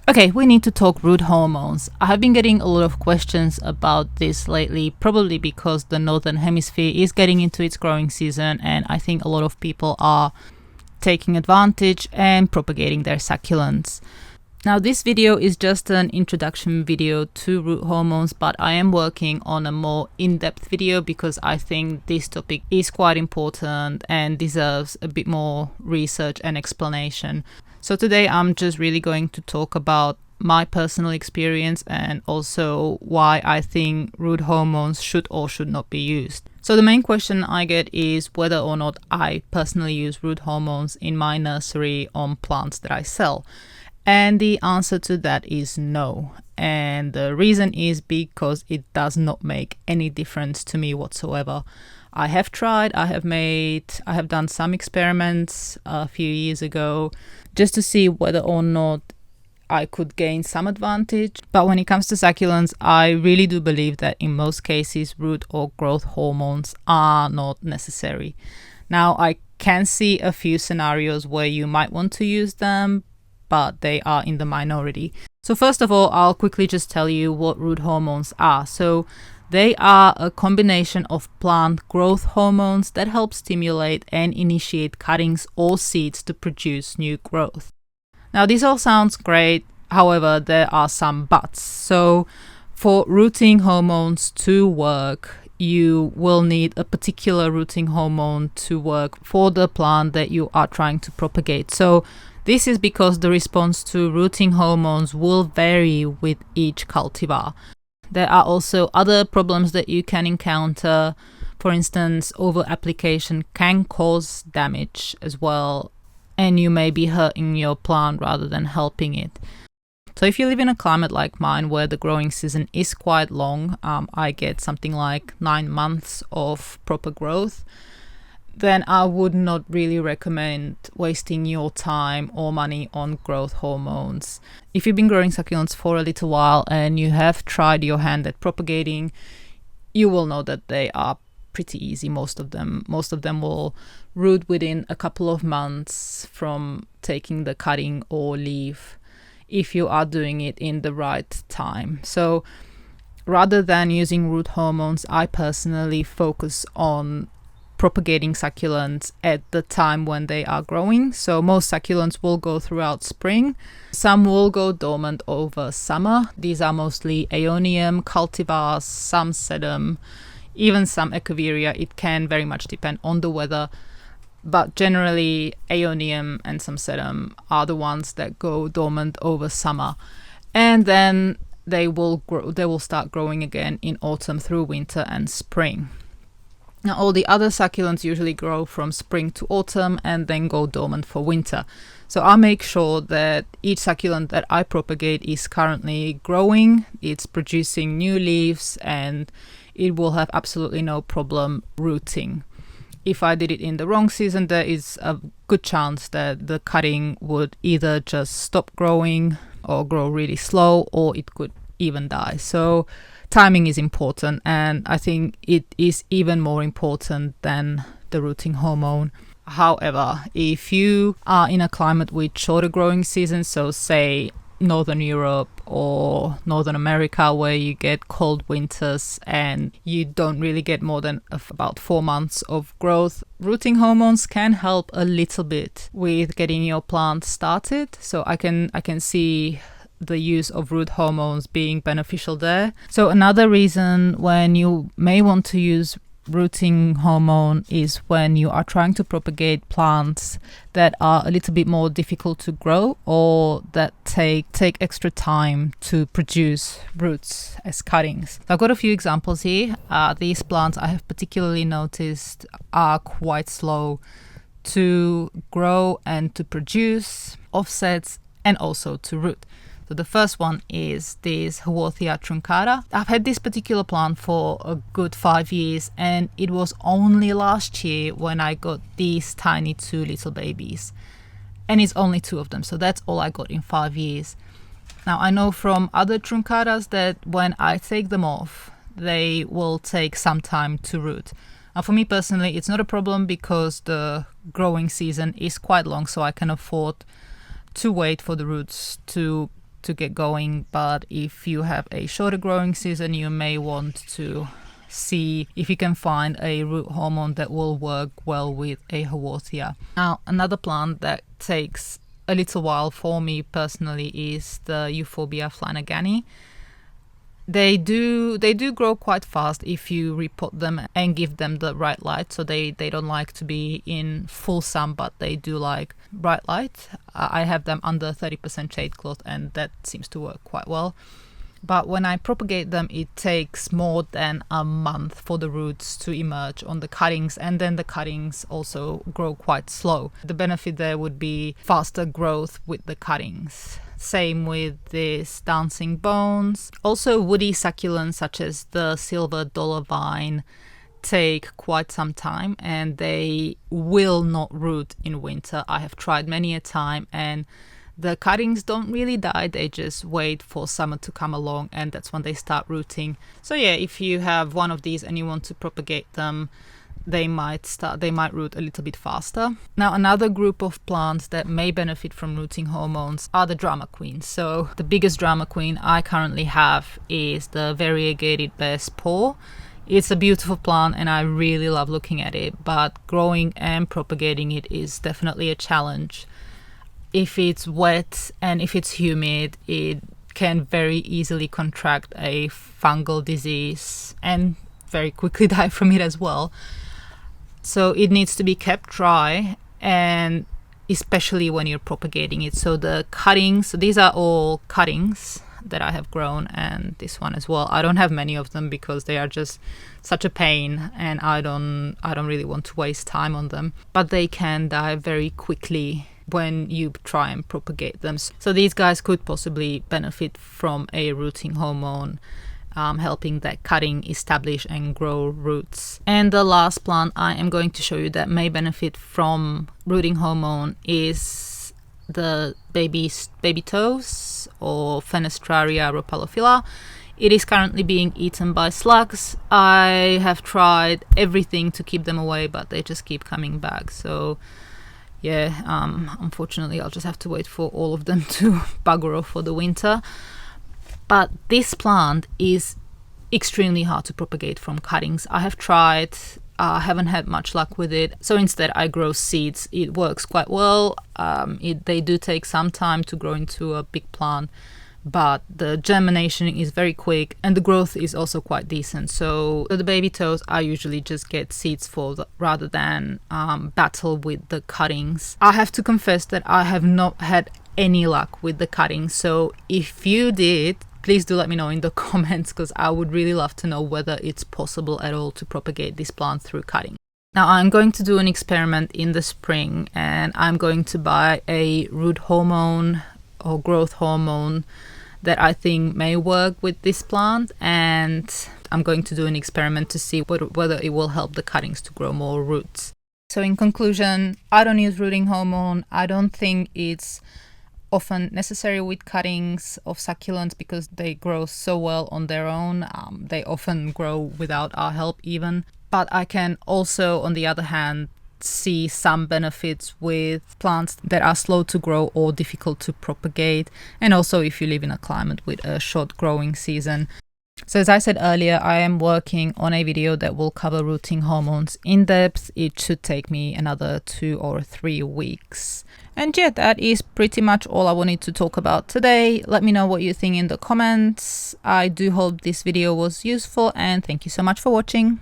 Okay, we need to talk root hormones. I have been getting a lot of questions about this lately, probably because the northern hemisphere is getting into its growing season, and I think a lot of people are taking advantage and propagating their succulents. Now, this video is just an introduction video to root hormones, but I am working on a more in-depth video because I think this topic is quite important and deserves a bit more research and explanation. So today I'm just really going to talk about my personal experience and also why I think root hormones should or should not be used. So the main question I get is whether or not I personally use root hormones in my nursery on plants that I sell. And the answer to that is no. And the reason is because it does not make any difference to me whatsoever. I have tried, I have done some experiments a few years ago just to see whether or not I could gain some advantage. But when it comes to succulents, I really do believe that in most cases, root or growth hormones are not necessary. Now, I can see a few scenarios where you might want to use them, but they are in the minority. So first of all, I'll quickly just tell you what root hormones are. So they are a combination of plant growth hormones that help stimulate and initiate cuttings or seeds to produce new growth. Now, this all sounds great. However, there are some buts. So for rooting hormones to work, you will need a particular rooting hormone to work for the plant that you are trying to propagate. So this is because the response to rooting hormones will vary with each cultivar. There are also other problems that you can encounter. For instance, over-application can cause damage as well, and you may be hurting your plant rather than helping it. So if you live in a climate like mine where the growing season is quite long, I get something like 9 months of proper growth, then I would not really recommend wasting your time or money on growth hormones. If you've been growing succulents for a little while and you have tried your hand at propagating, you will know that they are pretty easy. Most of them will root within a couple of months from taking the cutting or leaf if you are doing it in the right time. So rather than using root hormones, I personally focus on propagating succulents at the time when they are growing. So most succulents will go throughout spring. Some will go dormant over summer. These are mostly Aeonium cultivars, some sedum, even some Echeveria. It can very much depend on the weather, but generally Aeonium and some sedum are the ones that go dormant over summer, and then they will start growing again in autumn through winter and spring. Now, all the other succulents usually grow from spring to autumn and then go dormant for winter. So I make sure that each succulent that I propagate is currently growing, it's producing new leaves, and it will have absolutely no problem rooting. If I did it in the wrong season, there is a good chance that the cutting would either just stop growing or grow really slow, or it could even die. So timing is important, and I think it is even more important than the rooting hormone. However, if you are in a climate with shorter growing seasons, so say Northern Europe or Northern America, where you get cold winters and you don't really get more than about 4 months of growth, rooting hormones can help a little bit with getting your plant started. So I can see the use of root hormones being beneficial there. So another reason when you may want to use rooting hormone is when you are trying to propagate plants that are a little bit more difficult to grow or that take extra time to produce roots as cuttings. So I've got a few examples here. These plants I have particularly noticed are quite slow to grow and to produce offsets and also to root. So the first one is this Haworthia truncata. I've had this particular plant for a good 5 years, and it was only last year when I got these tiny 2 little babies. And it's only 2 of them, so that's all I got in 5 years. Now I know from other truncatas that when I take them off, they will take some time to root. Now for me personally, it's not a problem because the growing season is quite long, so I can afford to wait for the roots to to get going, but if you have a shorter growing season, you may want to see if you can find a root hormone that will work well with a Haworthia. Now, another plant that takes a little while for me personally is the Euphorbia flanagani. They do grow quite fast if you repot them and give them the right light. So they don't like to be in full sun, but they do like bright light. I have them under 30% shade cloth, and that seems to work quite well. But when I propagate them, it takes more than a month for the roots to emerge on the cuttings, and then the cuttings also grow quite slow. The benefit there would be faster growth with the cuttings. Same with this dancing bones. Also, woody succulents such as the silver dollar vine take quite some time, and they will not root in winter. I have tried many a time, and the cuttings don't really die. They just wait for summer to come along, and that's when they start rooting. So yeah, if you have one of these and you want to propagate them, they might root a little bit faster. Now, another group of plants that may benefit from rooting hormones are the drama queens. So the biggest drama queen I currently have is the variegated bear's paw. It's a beautiful plant and I really love looking at it, but growing and propagating it is definitely a challenge. If it's wet and if it's humid, it can very easily contract a fungal disease and very quickly die from it as well. So it needs to be kept dry, and especially when you're propagating it. So the cuttings, so these are all cuttings that I have grown, and this one as well. I don't have many of them because they are just such a pain, and I don't really want to waste time on them. But they can die very quickly when you try and propagate them. So these guys could possibly benefit from a rooting hormone, helping that cutting establish and grow roots. And the last plant I am going to show you that may benefit from rooting hormone is the baby toes, or Fenestraria rhopalophila. It is currently being eaten by slugs. I have tried everything to keep them away, but they just keep coming back. So yeah, unfortunately I'll just have to wait for all of them to bugger off for the winter. But this plant is extremely hard to propagate from cuttings. I have tried, I haven't had much luck with it. So instead I grow seeds. It works quite well. They do take some time to grow into a big plant, but the germination is very quick and the growth is also quite decent. So the baby toes I usually just get seeds for rather than battle with the cuttings. I have to confess that I have not had any luck with the cuttings. So if you did, please do let me know in the comments, because I would really love to know whether it's possible at all to propagate this plant through cutting. Now I'm going to do an experiment in the spring, and I'm going to buy a root hormone or growth hormone that I think may work with this plant, and I'm going to do an experiment to see whether it will help the cuttings to grow more roots. So in conclusion, I don't use rooting hormone. I don't think it's often necessary with cuttings of succulents because they grow so well on their own. They often grow without our help even. But I can also, on the other hand, see some benefits with plants that are slow to grow or difficult to propagate, and also if you live in a climate with a short growing season. So as I said earlier, I am working on a video that will cover rooting hormones in depth. It should take me another 2 or 3 weeks. And yeah, that is pretty much all I wanted to talk about today. Let me know what you think in the comments. I do hope this video was useful, and thank you so much for watching.